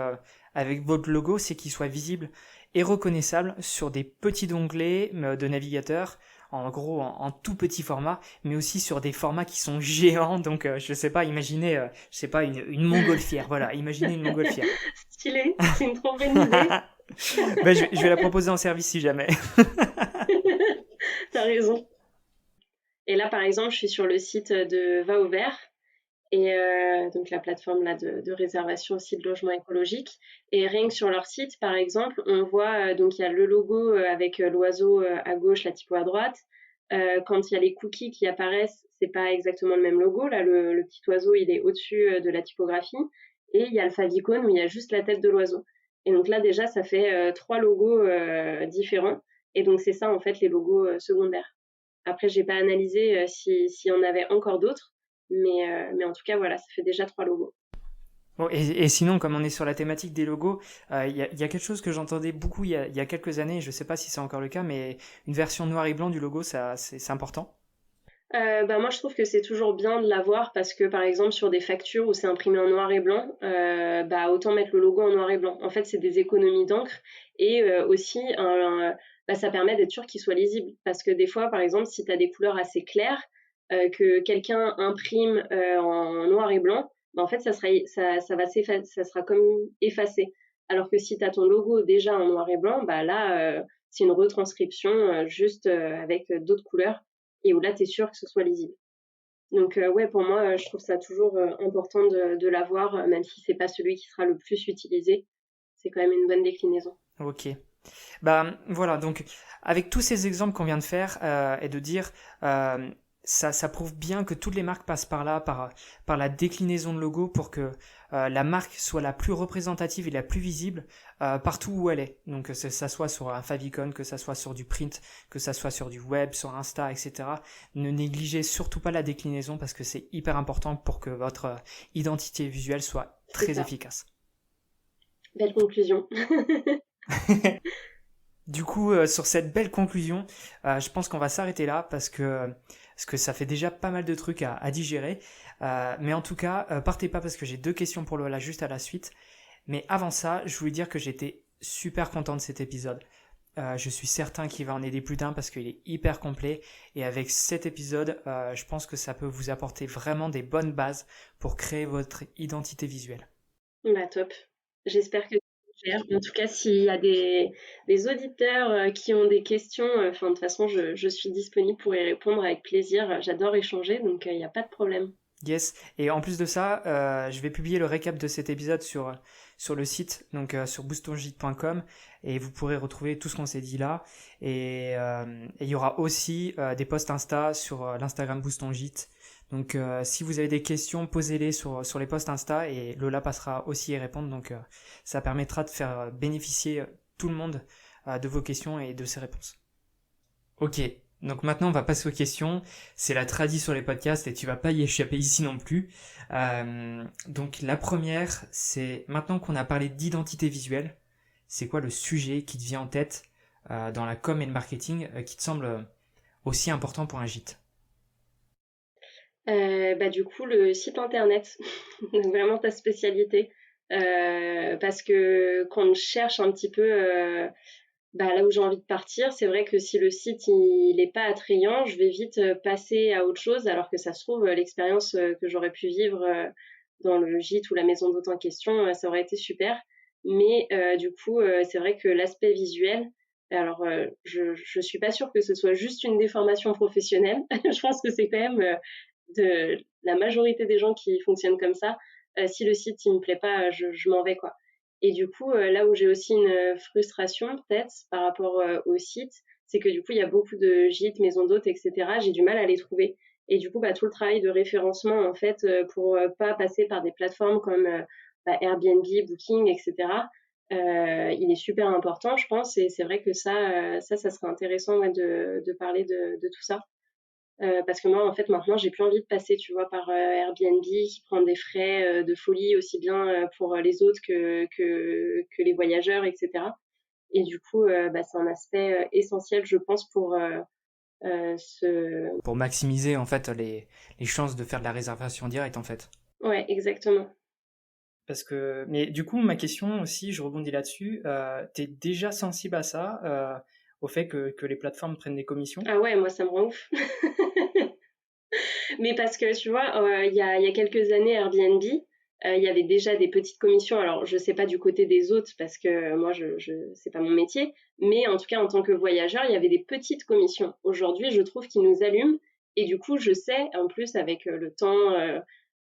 [SPEAKER 1] votre logo, c'est qu'il soit visible et reconnaissable sur des petits onglets de navigateur, en gros en tout petit format, mais aussi sur des formats qui sont géants. Donc je sais pas, imaginez, je sais pas, une montgolfière. Voilà, imaginez une montgolfière.
[SPEAKER 2] Stylé, c'est une trop bonne idée.
[SPEAKER 1] Ben, je vais la proposer en service si jamais.
[SPEAKER 2] T'as raison. Et là, par exemple, je suis sur le site de Va au Vert, et donc la plateforme là de réservation aussi de logement écologique. Et rien que sur leur site, par exemple, on voit donc il y a le logo avec l'oiseau à gauche, la typo à droite. Quand il y a les cookies qui apparaissent, c'est pas exactement le même logo. Là, le petit oiseau, il est au-dessus de la typographie. Et il y a le favicon où il y a juste la tête de l'oiseau. Et donc là, déjà, ça fait 3 logos différents. Et donc c'est ça en fait les logos secondaires. Après, j'ai pas analysé s'il y en avait encore d'autres. Mais en tout cas, voilà, ça fait déjà 3 logos.
[SPEAKER 1] Bon, et sinon, comme on est sur la thématique des logos, il y a quelque chose que j'entendais beaucoup il y a quelques années, je sais pas si c'est encore le cas, mais une version noir et blanc du logo, ça, c'est important.
[SPEAKER 2] Moi, je trouve que c'est toujours bien de l'avoir parce que, par exemple, sur des factures où c'est imprimé en noir et blanc, autant mettre le logo en noir et blanc. En fait, c'est des économies d'encre et aussi, ça permet d'être sûr qu'il soit lisible. Parce que des fois, par exemple, si tu as des couleurs assez claires, que quelqu'un imprime en noir et blanc, en fait, ça sera comme effacé. Alors que si tu as ton logo déjà en noir et blanc, là, c'est une retranscription juste avec d'autres couleurs et où là, tu es sûr que ce soit lisible. Donc, ouais, pour moi, je trouve ça toujours important de l'avoir, même si c'est pas celui qui sera le plus utilisé. C'est quand même une bonne déclinaison.
[SPEAKER 1] Ok. Bah voilà, donc avec tous ces exemples qu'on vient de faire et de dire, ça prouve bien que toutes les marques passent par là, par la déclinaison de logo pour que la marque soit la plus représentative et la plus visible partout où elle est. Donc que ça soit sur un favicon, que ça soit sur du print, que ça soit sur du web, sur Insta, etc. Ne négligez surtout pas la déclinaison parce que c'est hyper important pour que votre identité visuelle soit très efficace.
[SPEAKER 2] Belle conclusion.
[SPEAKER 1] Du coup, sur cette belle conclusion, je pense qu'on va s'arrêter là parce que ça fait déjà pas mal de trucs à digérer. Mais en tout cas, partez pas parce que j'ai 2 questions pour Lola juste à la suite. Mais avant ça, je voulais dire que j'étais super content de cet épisode. Je suis certain qu'il va en aider plus d'un parce qu'il est hyper complet. Et avec cet épisode, je pense que ça peut vous apporter vraiment des bonnes bases pour créer votre identité visuelle.
[SPEAKER 2] Top. J'espère que c'est clair. En tout cas, s'il y a des auditeurs qui ont des questions, de toute façon, je suis disponible pour y répondre avec plaisir. J'adore échanger, donc il n'y a pas de problème.
[SPEAKER 1] Yes, et en plus de ça, je vais publier le récap de cet épisode sur le site, donc sur boostongite.com, et vous pourrez retrouver tout ce qu'on s'est dit là. Et il y aura aussi des posts Insta sur l'Instagram Boostongite. Donc si vous avez des questions, posez-les sur les posts Insta et Lola passera aussi y répondre. Donc ça permettra de faire bénéficier tout le monde de vos questions et de ses réponses. Ok, Donc maintenant, on va passer aux questions. C'est la tradition sur les podcasts et tu vas pas y échapper ici non plus. Donc la première, c'est maintenant qu'on a parlé d'identité visuelle, c'est quoi le sujet qui te vient en tête dans la com et le marketing qui te semble aussi important pour un gîte?
[SPEAKER 2] Du coup, le site internet, donc vraiment ta spécialité. Parce que quand on cherche un petit peu là où j'ai envie de partir, c'est vrai que si le site il est pas attrayant, je vais vite passer à autre chose, alors que ça se trouve l'expérience que j'aurais pu vivre dans le gîte ou la maison d'hôte en question, ça aurait été super. Mais du coup, c'est vrai que l'aspect visuel, alors je suis pas sûre que ce soit juste une déformation professionnelle. Je pense que c'est quand même de la majorité des gens qui fonctionnent comme ça. Si le site il me plaît pas, je m'en vais quoi. Et du coup, là où j'ai aussi une frustration peut-être par rapport au site, c'est que du coup il y a beaucoup de gîtes, maisons d'hôtes, etc. J'ai du mal à les trouver. Et du coup, tout le travail de référencement en fait pour pas passer par des plateformes comme Airbnb, Booking, etc. Il est super important, je pense. Et c'est vrai que ça serait intéressant de parler de tout ça. Parce que moi, en fait, maintenant, j'ai plus envie de passer, tu vois, par Airbnb qui prend des frais de folie aussi bien pour les autres que les voyageurs, etc. Et du coup, c'est un aspect essentiel, je pense, pour ce...
[SPEAKER 1] Pour maximiser en fait les chances de faire de la réservation directe en fait.
[SPEAKER 2] Ouais, exactement.
[SPEAKER 1] Parce que, mais du coup, ma question aussi, je rebondis là-dessus. T'es déjà sensible à ça, au fait que les plateformes prennent des commissions?
[SPEAKER 2] Ah ouais, moi, ça me rend ouf. Mais parce que tu vois, il y a quelques années, Airbnb, il y avait déjà des petites commissions. Alors, je sais pas du côté des autres parce que moi, c'est pas mon métier. Mais en tout cas, en tant que voyageur, il y avait des petites commissions. Aujourd'hui, je trouve qu'ils nous allument. Et du coup, je sais, en plus, avec le temps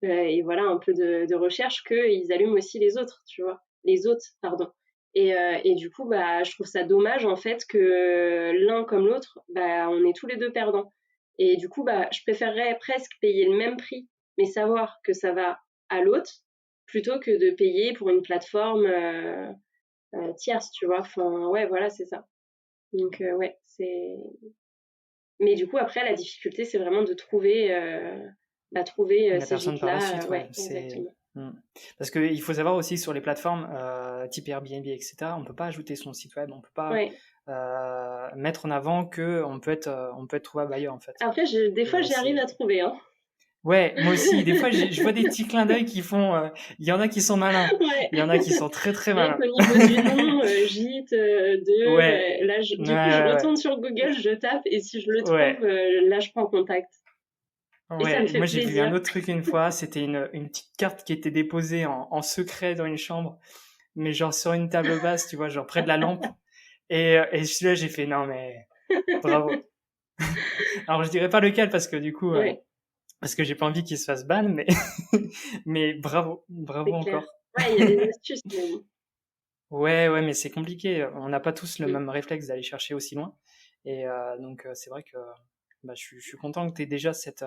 [SPEAKER 2] et voilà, un peu de recherche, qu'ils allument aussi les autres, tu vois. Les autres, pardon. Et du coup, je trouve ça dommage, en fait, que l'un comme l'autre, on est tous les deux perdants. Et du coup, je préférerais presque payer le même prix, mais savoir que ça va à l'autre, plutôt que de payer pour une plateforme tierce, tu vois. Enfin, ouais, voilà, c'est ça. Donc, ouais, c'est. Mais du coup, après, la difficulté, c'est vraiment de trouver
[SPEAKER 1] La
[SPEAKER 2] ces
[SPEAKER 1] personne par la
[SPEAKER 2] gîtes-là.
[SPEAKER 1] suite, ouais.
[SPEAKER 2] Ouais, exactement.
[SPEAKER 1] Hmm. Parce qu'il faut savoir aussi que sur les plateformes type Airbnb, etc., on peut pas ajouter son site web, on peut pas
[SPEAKER 2] Ouais.
[SPEAKER 1] mettre en avant que on peut être trouvable ailleurs en fait.
[SPEAKER 2] Après, des fois,
[SPEAKER 1] Et
[SPEAKER 2] j'y arrive
[SPEAKER 1] c'est
[SPEAKER 2] à trouver, hein.
[SPEAKER 1] ouais, moi aussi. Des fois, je vois des petits clins d'œil qui font. Il y en a qui sont malins,
[SPEAKER 2] Ouais.
[SPEAKER 1] il y en a qui sont très très
[SPEAKER 2] Rien
[SPEAKER 1] malins.
[SPEAKER 2] qu'au niveau du nom, gîte,
[SPEAKER 1] Ouais,
[SPEAKER 2] là,
[SPEAKER 1] ouais,
[SPEAKER 2] du coup, je
[SPEAKER 1] ouais,
[SPEAKER 2] retourne sur Google, je tape, et si je le trouve,
[SPEAKER 1] ouais.
[SPEAKER 2] là, je prends contact. Et ça me
[SPEAKER 1] Ouais,
[SPEAKER 2] fait
[SPEAKER 1] moi j'ai vu un
[SPEAKER 2] plaisir.
[SPEAKER 1] autre truc une fois, c'était une petite carte qui était déposée en secret dans une chambre, mais genre sur une table basse, tu vois, genre près de la lampe. Et celui-là, j'ai fait non mais bravo. Alors je dirais pas lequel
[SPEAKER 2] Ouais,
[SPEAKER 1] parce que j'ai pas envie qu'il se fasse ban, mais mais bravo, bravo
[SPEAKER 2] c'est clair.
[SPEAKER 1] encore.
[SPEAKER 2] Ouais, il y a des astuces, mais bon.
[SPEAKER 1] Ouais, ouais, mais c'est compliqué. On n'a pas tous le
[SPEAKER 2] Mm.
[SPEAKER 1] même réflexe d'aller chercher aussi loin. Et donc c'est vrai que je suis content que tu aies déjà cette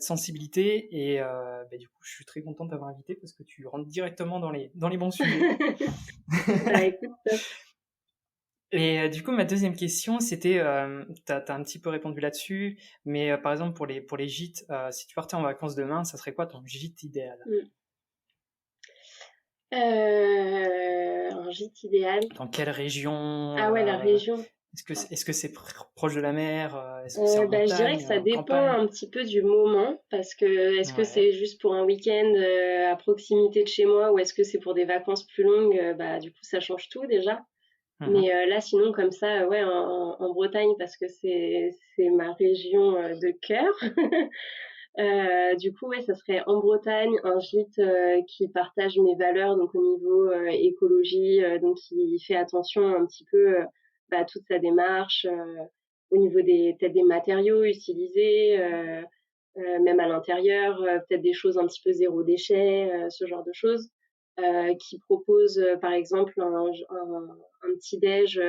[SPEAKER 1] sensibilité. Et du coup, je suis très content de t'avoir invité parce que tu rentres directement dans les bons sujets.
[SPEAKER 2] Écoute, top.
[SPEAKER 1] Et du coup, ma deuxième question, c'était, t'as un petit peu répondu là-dessus, mais par exemple pour les gîtes, si tu partais en vacances demain, ça serait quoi ton gîte idéal?
[SPEAKER 2] Mm. Un gîte idéal.
[SPEAKER 1] Dans quelle région?
[SPEAKER 2] Ah ouais, la région.
[SPEAKER 1] Est-ce que c'est proche de la mer? Est-ce que c'est en
[SPEAKER 2] Je dirais que
[SPEAKER 1] montagne,
[SPEAKER 2] ça
[SPEAKER 1] en
[SPEAKER 2] dépend
[SPEAKER 1] campagne?
[SPEAKER 2] un petit peu du moment, parce que est-ce que
[SPEAKER 1] Ouais.
[SPEAKER 2] c'est juste pour un week-end à proximité de chez moi ou est-ce que c'est pour des vacances plus longues, du coup ça change tout déjà.
[SPEAKER 1] Mhm.
[SPEAKER 2] Mais là sinon comme ça, ouais, en Bretagne parce que c'est ma région de cœur. Du coup ouais, ça serait en Bretagne un gîte qui partage mes valeurs donc au niveau écologie, donc qui fait attention un petit peu à toute sa démarche. Au niveau des peut-être des matériaux utilisés, même à l'intérieur, peut-être des choses un petit peu zéro déchet, ce genre de choses, qui propose par exemple un petit déj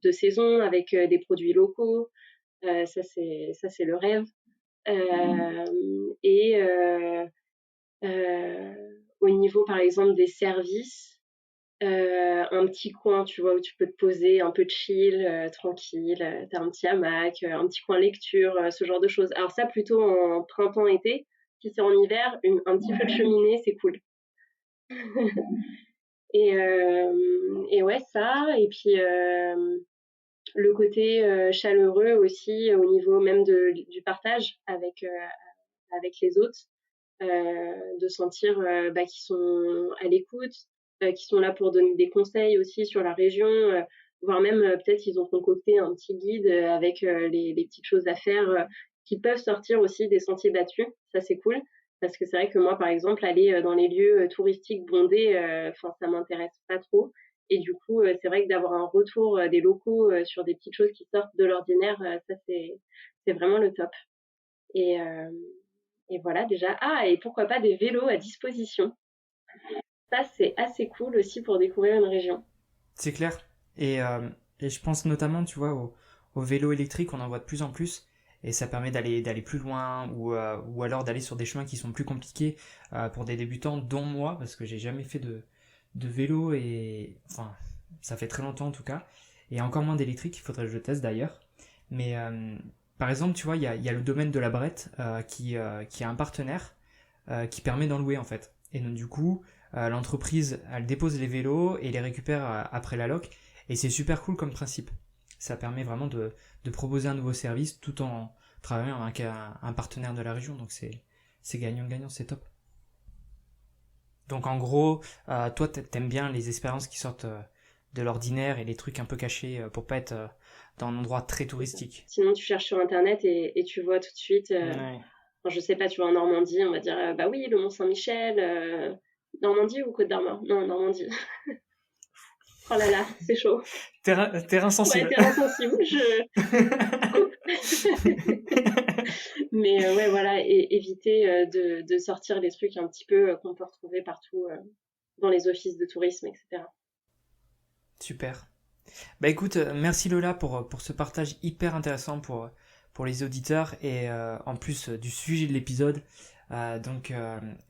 [SPEAKER 2] de saison avec des produits locaux. Ça c'est le rêve. Et au niveau par exemple des services, un petit coin, tu vois, où tu peux te poser, un peu chill, tranquille, tu un petit hamac, un petit coin lecture, ce genre de choses. Alors ça, plutôt en printemps-été. Si c'est en hiver, un petit feu de cheminée, c'est cool. Et ouais, ça, et puis le côté chaleureux aussi au niveau même du partage avec les autres, de sentir qu'ils sont à l'écoute, qu'ils sont là pour donner des conseils aussi sur la région, voire même peut-être ils ont concocté un petit guide avec les petites choses à faire qui peuvent sortir aussi des sentiers battus. Ça, c'est cool. Parce que c'est vrai que moi, par exemple, aller dans les lieux touristiques bondés, ça m'intéresse pas trop. Et du coup, c'est vrai que d'avoir un retour des locaux sur des petites choses qui sortent de l'ordinaire, ça, c'est vraiment le top. Et, euh, et voilà, déjà. Ah, et pourquoi pas des vélos à disposition. Ça, c'est assez cool aussi pour découvrir une région.
[SPEAKER 1] C'est clair. Et je pense notamment, tu vois, au vélo électrique, on en voit de plus en plus. Et ça permet d'aller plus loin ou alors d'aller sur des chemins qui sont plus compliqués pour des débutants, dont moi, parce que j'ai jamais fait de vélo et. Enfin, ça fait très longtemps en tout cas. Et encore moins d'électrique, il faudrait que je teste d'ailleurs. Mais par exemple, tu vois, il y a le domaine de la Brette qui a un partenaire qui permet d'en louer en fait. Et donc du coup, l'entreprise, elle dépose les vélos et les récupère après la loc. Et c'est super cool comme principe. Ça permet vraiment de proposer un nouveau service tout en travaillant avec un partenaire de la région. Donc c'est gagnant-gagnant, c'est top. Donc en gros, toi t'aimes bien les expériences qui sortent de l'ordinaire et les trucs un peu cachés pour pas être dans un endroit très touristique.
[SPEAKER 2] Sinon, tu cherches sur Internet et tu vois tout de suite.
[SPEAKER 1] Ouais.
[SPEAKER 2] Enfin, je sais pas, tu vois, en Normandie, on va dire, bah oui, le Mont-Saint-Michel. Normandie ou Côte d'Armor? Non, Normandie. Oh là là, c'est chaud.
[SPEAKER 1] Terrain sensible.
[SPEAKER 2] Ouais, terrain sensible, Mais ouais, voilà, et éviter de sortir les trucs un petit peu qu'on peut retrouver partout dans les offices de tourisme, etc.
[SPEAKER 1] Super. Bah écoute, merci Lola pour ce partage hyper intéressant pour les auditeurs et en plus du sujet de l'épisode. Donc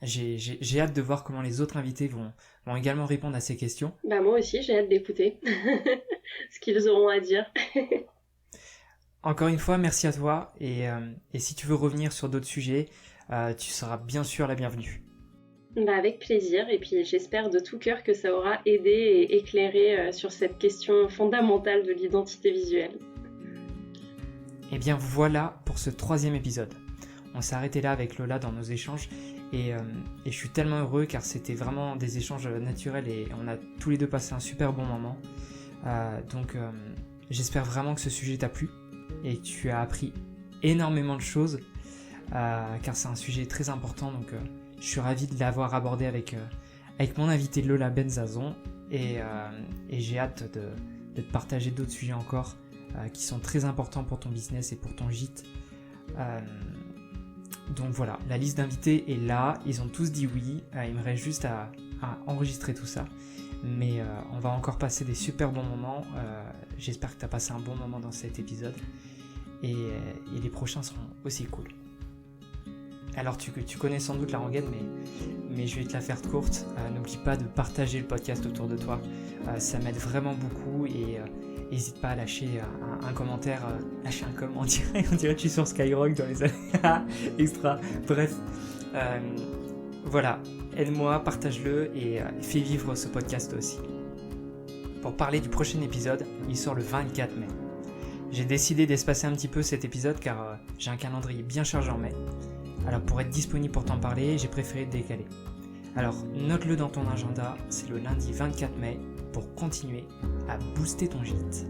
[SPEAKER 1] j'ai hâte de voir comment les autres invités vont également répondre à ces questions.
[SPEAKER 2] Bah moi aussi, j'ai hâte d'écouter ce qu'ils auront à dire.
[SPEAKER 1] Encore une fois, merci à toi et si tu veux revenir sur d'autres sujets, tu seras bien sûr la bienvenue.
[SPEAKER 2] Bah avec plaisir, et puis j'espère de tout cœur que ça aura aidé et éclairé sur cette question fondamentale de l'identité visuelle.
[SPEAKER 1] Et bien voilà pour ce 3e épisode. On s'est arrêté là avec Lola dans nos échanges et je suis tellement heureux car c'était vraiment des échanges naturels et on a tous les deux passé un super bon moment. Donc j'espère vraiment que ce sujet t'a plu et que tu as appris énormément de choses car c'est un sujet très important. Donc je suis ravi de l'avoir abordé avec mon invité Lola Benzazon et j'ai hâte de te partager d'autres sujets encore qui sont très importants pour ton business et pour ton gîte. Donc voilà, la liste d'invités est là, ils ont tous dit oui, il me reste juste à enregistrer tout ça. Mais on va encore passer des super bons moments, j'espère que tu as passé un bon moment dans cet épisode et les prochains seront aussi cool. Alors tu connais sans doute la rengaine, mais je vais te la faire courte. N'oublie pas de partager le podcast autour de toi, ça m'aide vraiment beaucoup et n'hésite pas à lâcher un commentaire, lâcher un commentaire, on dirait que je suis sur Skyrock dans les années extra. Bref, voilà, aide-moi, partage-le et fais vivre ce podcast aussi. Pour parler du prochain épisode, il sort le 24 mai. J'ai décidé d'espacer un petit peu cet épisode car j'ai un calendrier bien chargé en mai. Alors pour être disponible pour t'en parler, j'ai préféré décaler. Alors note-le dans ton agenda, c'est le lundi 24 mai pour continuer à booster ton gîte.